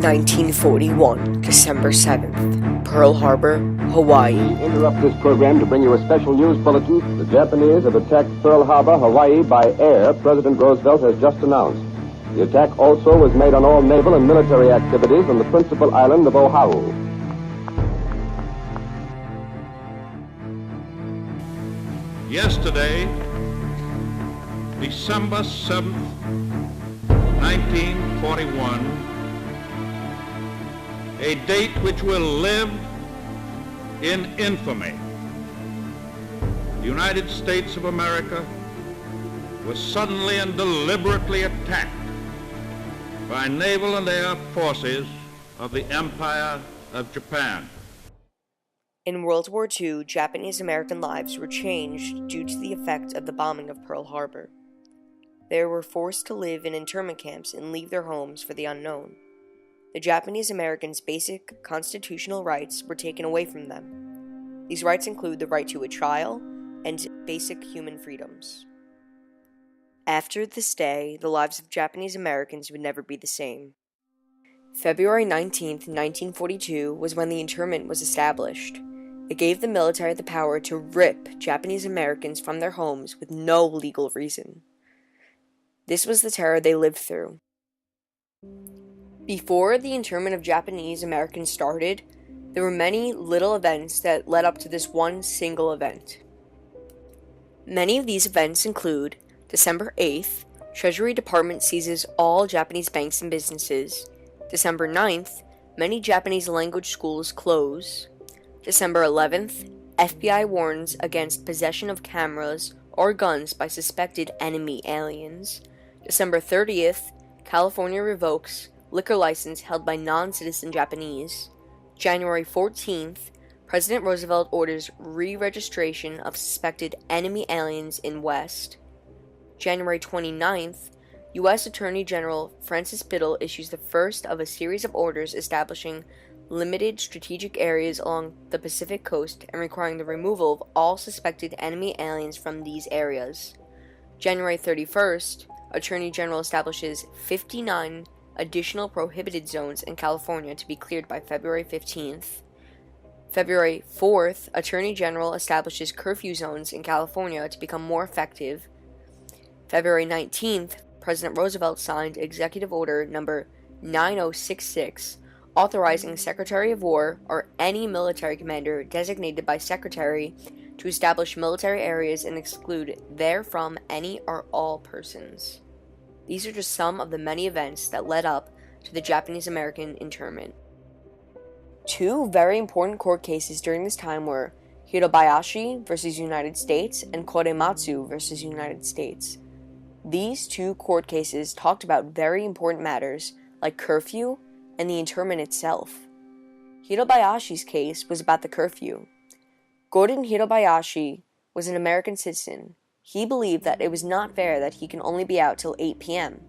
1941, December 7th, Pearl Harbor, Hawaii. We interrupt this program to bring you a special news bulletin. The Japanese have attacked Pearl Harbor, Hawaii by air, President Roosevelt has just announced. The attack also was made on all naval and military activities on the principal island of Oahu. Yesterday, December 7th, 1941, a date which will live in infamy. The United States of America was suddenly and deliberately attacked by naval and air forces of the Empire of Japan. In World War II, Japanese-American lives were changed due to the effect of the bombing of Pearl Harbor. They were forced to live in internment camps and leave their homes for the unknown. The Japanese Americans' basic constitutional rights were taken away from them. These rights include the right to a trial and basic human freedoms. After this day, the lives of Japanese Americans would never be the same. February 19, 1942 was when the internment was established. It gave the military the power to rip Japanese Americans from their homes with no legal reason. This was the terror they lived through. Before the internment of Japanese Americans started, there were many little events that led up to this one single event. Many of these events include December 8th, Treasury Department seizes all Japanese banks and businesses. December 9th, many Japanese language schools close. December 11th, FBI warns against possession of cameras or guns by suspected enemy aliens. December 30th, California revokes liquor license held by non-citizen Japanese. January 14th, President Roosevelt orders re-registration of suspected enemy aliens in West. January 29th, U.S. Attorney General Francis Biddle issues the first of a series of orders establishing limited strategic areas along the Pacific coast and requiring the removal of all suspected enemy aliens from these areas. January 31st, Attorney General establishes 59 additional prohibited zones in California to be cleared by February 15th. February 4th, Attorney General establishes curfew zones in California to become more effective. February 19th, President Roosevelt signed Executive Order Number 9066, authorizing Secretary of War or any military commander designated by Secretary to establish military areas and exclude therefrom any or all persons. These are just some of the many events that led up to the Japanese-American internment. Two very important court cases during this time were Hirobayashi versus United States and Korematsu versus United States. These two court cases talked about very important matters like curfew and the internment itself. Hirobayashi's case was about the curfew. Gordon Hirobayashi was an American citizen. He believed that it was not fair that he can only be out till 8 p.m.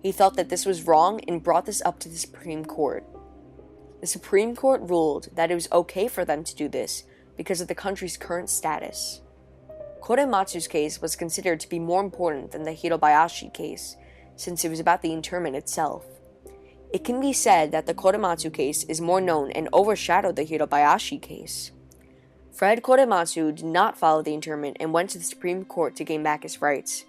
He felt that this was wrong and brought this up to the Supreme Court. The Supreme Court ruled that it was okay for them to do this because of the country's current status. Korematsu's case was considered to be more important than the Hirobayashi case, since it was about the internment itself. It can be said that the Korematsu case is more known and overshadowed the Hirobayashi case. Fred Korematsu did not follow the internment and went to the Supreme Court to gain back his rights.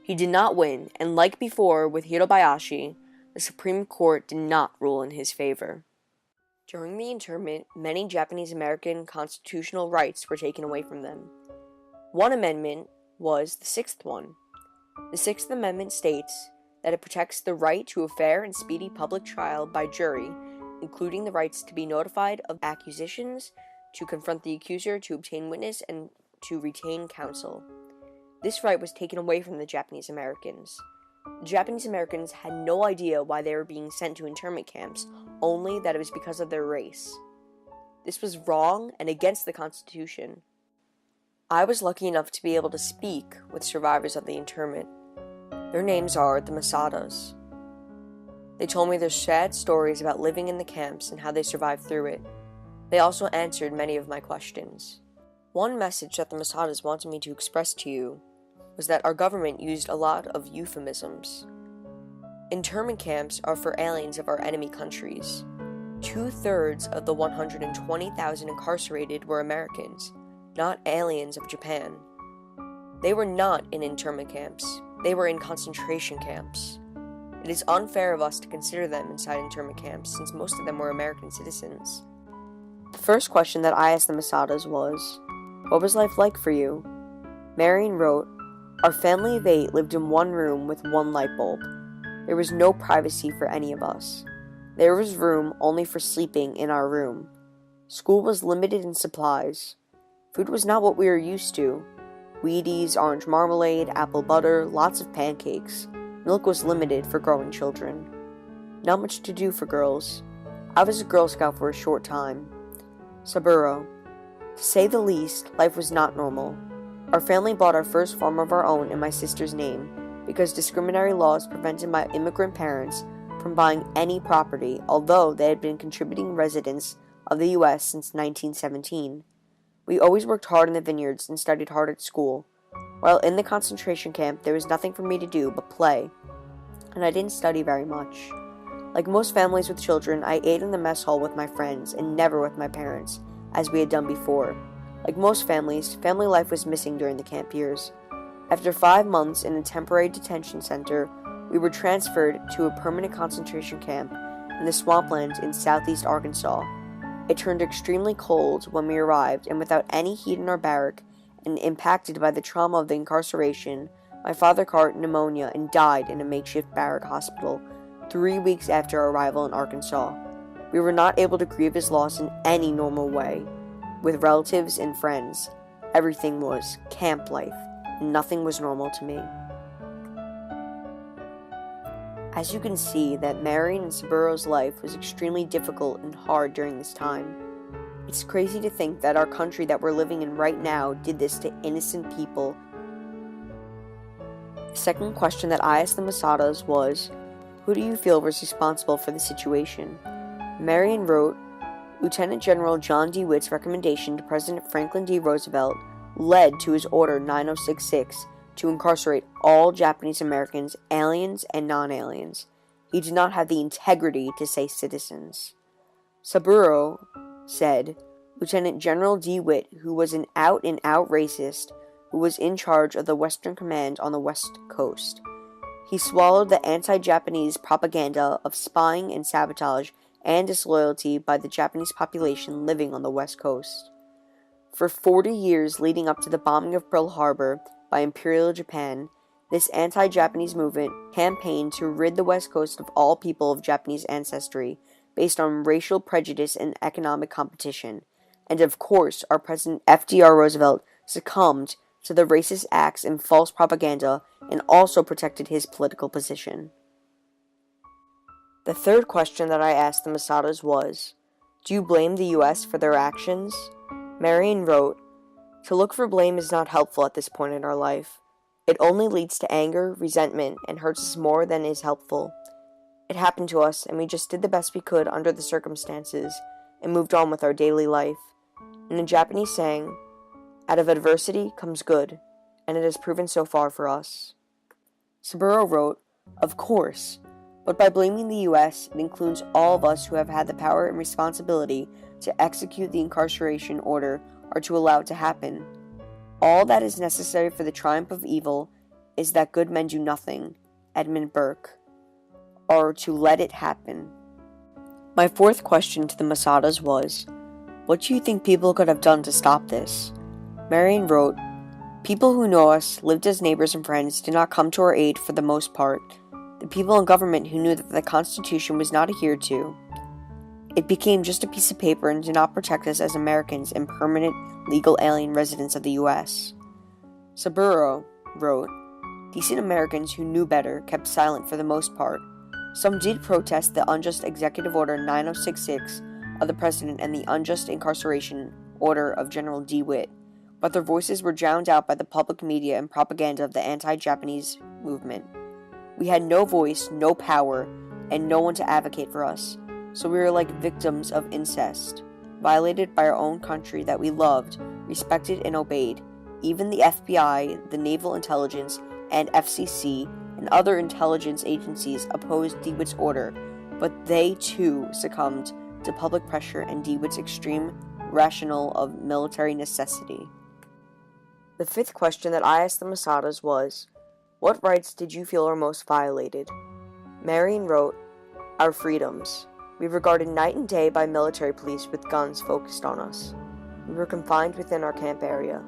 He did not win, and like before with Hirobayashi, the Supreme Court did not rule in his favor. During the internment, many Japanese American constitutional rights were taken away from them. One amendment was the sixth one. The Sixth Amendment states that it protects the right to a fair and speedy public trial by jury, including the rights to be notified of accusations, to confront the accuser, to obtain witness, and to retain counsel. This right was taken away from the Japanese Americans. The Japanese Americans had no idea why they were being sent to internment camps, only that it was because of their race. This was wrong and against the Constitution. I was lucky enough to be able to speak with survivors of the internment. Their names are the Masadas. They told me their sad stories about living in the camps and how they survived through it. They also answered many of my questions. One message that the Masadas wanted me to express to you was that our government used a lot of euphemisms. Internment camps are for aliens of our enemy countries. 2/3 of the 120,000 incarcerated were Americans, not aliens of Japan. They were not in internment camps. They were in concentration camps. It is unfair of us to consider them inside internment camps, since most of them were American citizens. The first question that I asked the Masadas was, "What was life like for you?" Marion wrote, "Our family of 8 lived in one room with one light bulb. There was no privacy for any of us. There was room only for sleeping in our room. School was limited in supplies. Food was not what we were used to. Wheaties, orange marmalade, apple butter, lots of pancakes. Milk was limited for growing children. Not much to do for girls. I was a Girl Scout for a short time." Saburo, "To say the least, life was not normal. Our family bought our first farm of our own in my sister's name, because discriminatory laws prevented my immigrant parents from buying any property, although they had been contributing residents of the U.S. since 1917. We always worked hard in the vineyards and studied hard at school. While in the concentration camp, there was nothing for me to do but play, and I didn't study very much. Like most families with children, I ate in the mess hall with my friends and never with my parents, as we had done before. Like most families, family life was missing during the camp years. After 5 months in a temporary detention center, we were transferred to a permanent concentration camp in the swamplands in southeast Arkansas. It turned extremely cold when we arrived, and without any heat in our barrack, and impacted by the trauma of the incarceration, my father caught pneumonia and died in a makeshift barrack hospital 3 weeks after our arrival in Arkansas. We were not able to grieve his loss in any normal way, with relatives and friends. Everything was camp life, and nothing was normal to me. As you can see, that Marion and Saburo's life was extremely difficult and hard during this time. It's crazy to think that our country that we're living in right now did this to innocent people. The second question that I asked the Masadas was, "Who do you feel was responsible for the situation?" Marion wrote, "Lieutenant General John D. Witt's recommendation to President Franklin D. Roosevelt led to his Order 9066 to incarcerate all Japanese Americans, aliens and non-aliens. He did not have the integrity to say citizens." Saburo said, "Lieutenant General D. Witt, who was an out-and-out racist, who was in charge of the Western Command on the West Coast. He swallowed the anti-Japanese propaganda of spying and sabotage and disloyalty by the Japanese population living on the West Coast. For 40 years leading up to the bombing of Pearl Harbor by Imperial Japan, this anti-Japanese movement campaigned to rid the West Coast of all people of Japanese ancestry based on racial prejudice and economic competition. And of course, our President FDR Roosevelt succumbed to the racist acts and false propaganda and also protected his political position." The third question that I asked the Masadas was, "Do you blame the U.S. for their actions?" Marion wrote, "To look for blame is not helpful at this point in our life. It only leads to anger, resentment, and hurts us more than is helpful. It happened to us, and we just did the best we could under the circumstances, and moved on with our daily life. In a Japanese saying, out of adversity comes good, and it has proven so far for us." Saburo wrote, "Of course, but by blaming the U.S., it includes all of us who have had the power and responsibility to execute the incarceration order or to allow it to happen. All that is necessary for the triumph of evil is that good men do nothing, Edmund Burke, or to let it happen." My fourth question to the Masadas was, "What do you think people could have done to stop this?" Marion wrote, "People who know us, lived as neighbors and friends, did not come to our aid for the most part. The people in government who knew that the Constitution was not adhered to. It became just a piece of paper and did not protect us as Americans and permanent legal alien residents of the U.S. Saburo wrote, "Decent Americans who knew better kept silent for the most part. Some did protest the unjust Executive Order 9066 of the President and the unjust incarceration order of General D. Witt, but their voices were drowned out by the public media and propaganda of the anti-Japanese movement. We had no voice, no power, and no one to advocate for us, so we were like victims of incest, violated by our own country that we loved, respected, and obeyed. Even the FBI, the Naval Intelligence, and FCC and other intelligence agencies opposed DeWitt's order, but they too succumbed to public pressure and DeWitt's extreme rationale of military necessity. The fifth question that I asked the Masadas was, what rights did you feel were most violated? Marion wrote, our freedoms. We were guarded night and day by military police with guns focused on us. We were confined within our camp area.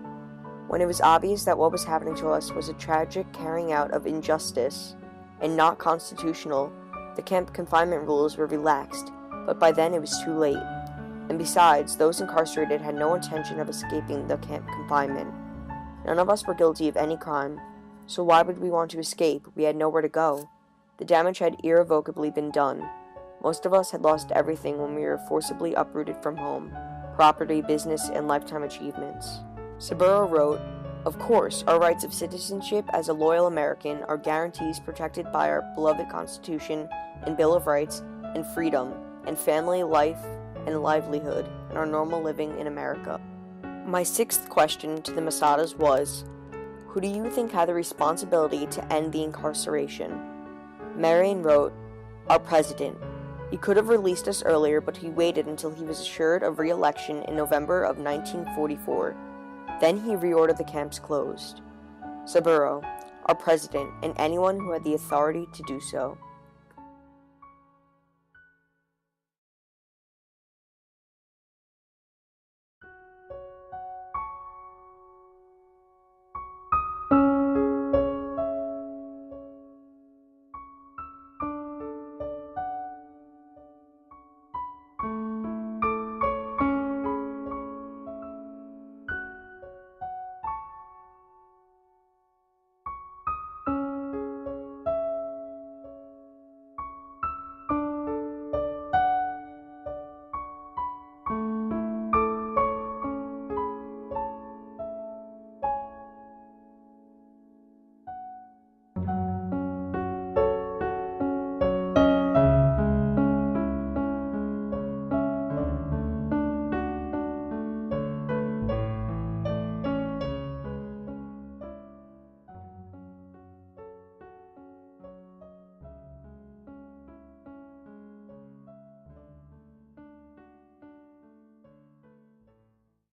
When it was obvious that what was happening to us was a tragic carrying out of injustice and not constitutional, the camp confinement rules were relaxed, but by then it was too late. And besides, those incarcerated had no intention of escaping the camp confinement. None of us were guilty of any crime, so why would we want to escape? We had nowhere to go. The damage had irrevocably been done. Most of us had lost everything when we were forcibly uprooted from home, property, business, and lifetime achievements. Saburo wrote, of course, our rights of citizenship as a loyal American are guarantees protected by our beloved Constitution and Bill of Rights and freedom and family life and livelihood and our normal living in America. My sixth question to the Masadas was, who do you think had the responsibility to end the incarceration? Marion wrote, our president. He could have released us earlier, but he waited until he was assured of re-election in November of 1944. Then he reordered the camps closed. Saburo, our president, and anyone who had the authority to do so.